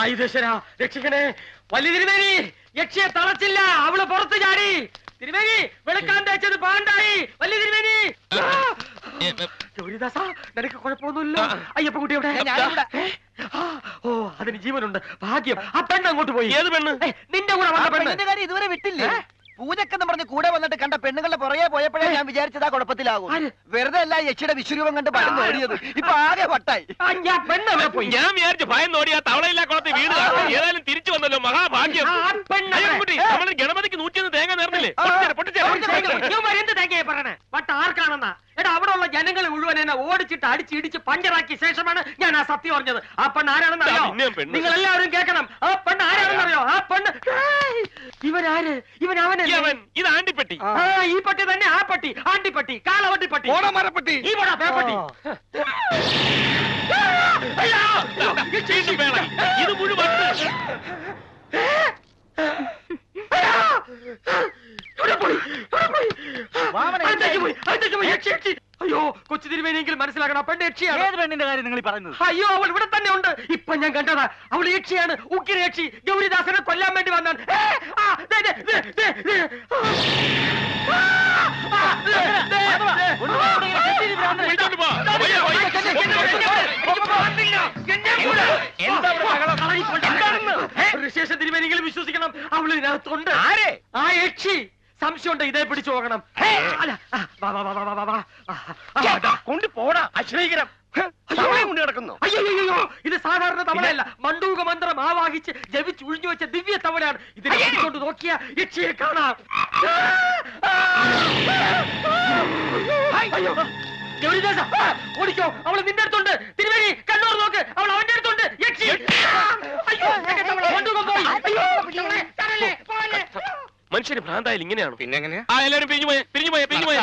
ആയുധേശ്വര രക്ഷിക്കണേ. വലിയ തിരുമേനി, യക്ഷിയെ തളച്ചില്ല, അവള് പുറത്ത് ചാടി. തിരുമേനി, വെളുക്കാൻ തേച്ചത് പാണ്ടായി. വലിയ തിരുമേനി. ഗൗരിദാസ, നിനക്ക് കുഴപ്പമൊന്നുമില്ല? അയ്യപ്പൻകുട്ടി എവിടെ? ഓ, അതിന് ജീവനുണ്ട്. ഭാഗ്യം. ആ പെണ്ണ് അങ്ങോട്ട് പോയി. ഏത് പെണ്ണ്? നിന്റെ കൂടെ വന്ന പെണ്ണിന്റെ കാര്യം ഇതുവരെ വിട്ടില്ലേ? പൂജക്കെന്ന് പറഞ്ഞ് കൂടെ വന്നിട്ട് കണ്ട പെണ്ണുങ്ങളുടെ പുറകെ പോയപ്പോഴേ ഞാൻ വിചാരിച്ചതാ കുഴപ്പത്തിലാകും. വെറുതെ അല്ല യക്ഷിയുടെ വിശ്വരൂപം കണ്ട് ഭയം ഓടിയത്. ഇപ്പൊ ആകെ വട്ടായി. പെണ്ണ് പോയി. ഞാൻ വിചാരിച്ചു ഭയം ഓടിയാ തവളയില്ലാ കുളത്തിൽ വീട് ഏതായാലും തിരിച്ചു വന്നല്ലോ, മഹാഭാഗ്യം. നമ്മൾ ഗണപതിക്ക് 101 തേങ്ങ നേർന്നില്ലേ? എന്ത് തേങ്ങയെ പറയണേ? വട്ട ആർക്കാണെന്നാ? എടാ, അവിടെ ഉള്ള ജനങ്ങൾ മുഴുവൻ എന്നെ ഓടിച്ചിട്ട് അടിച്ചിടിച്ച് പഞ്ചറാക്കിയ ശേഷമാണ് ഞാൻ ആ സത്യം പറഞ്ഞത്. ആ പെണ്ണ് ആരാണെന്ന് അറിയോ? നിങ്ങൾ എല്ലാവരും കേൾക്കണം. ആ പെണ്ണ് ആരാണെന്ന് അറിയോ? ആ പെണ്ണ് ഇവനാര്? ഇവൻ അവനല്ലേ? ഇത് ആണ്ടിപ്പെട്ടി. ഈ പട്ടി തന്നെ. ആ പട്ടി ആണ്ടിപ്പട്ടി, കാലവട്ടിപ്പട്ടി, ഓണമരപ്പെട്ടി, ഈ പോടാ പേപ്പട്ടി. ഇത് മുഴുവൻ അയ്യോ, കൊച്ചു തിരുമേനിയെങ്കിലും മനസ്സിലാക്കണം. പെണ്ണ് യക്ഷിയാണ്. ഏത് പെണ്ണിന്റെ കാര്യം നിങ്ങൾ പറയുന്നത്? അയ്യോ, അവൾ ഇവിടെ തന്നെ ഉണ്ട്. ഇപ്പൊ ഞാൻ കണ്ടതാ. അവൾ യക്ഷിയാണ്, ഉക്കിര യക്ഷി. ഗൗരിദാസനെ കൊല്ലാൻ വേണ്ടി വന്നാണ്. ശേഷം തിരുമേനിയെങ്കിലും വിശ്വസിക്കണം, അവൾ ഇതിനകത്തുണ്ട്. ആ യക്ഷി സംശയമുണ്ട്. ഇതേ പിടിച്ചു പോകണം. കൊണ്ടുപോടാ അശ്രീകരം. അയ്യോ, ഇത് സാധാരണ തവളയല്ല. മണ്ടൂക മന്ത്രം ആവാഹിച്ച് ജപിച്ച് ഒഴിഞ്ഞു വെച്ച ദിവ്യ തവളയാണ്. ഇതിനെ കൊണ്ട് നോക്കിയ യക്ഷിയെ കാണാം. ഗൗരിദാസ, ഓടിക്കോ, അവള് നിന്റെ അടുത്തുണ്ട്. തിരുവേണി, കണ്ണൂർ നോക്ക്, അവൾ അവന്റെ അടുത്തുണ്ട്. യക്ഷി. അയ്യോ, മണ്ടൂകം പോയി. മനുഷ്യന് ഭ്രാന്തായാലും ഇങ്ങനെയാണ്. പിന്നെ എങ്ങനെയാ? എല്ലാവരും പിരിഞ്ഞു പോയേ.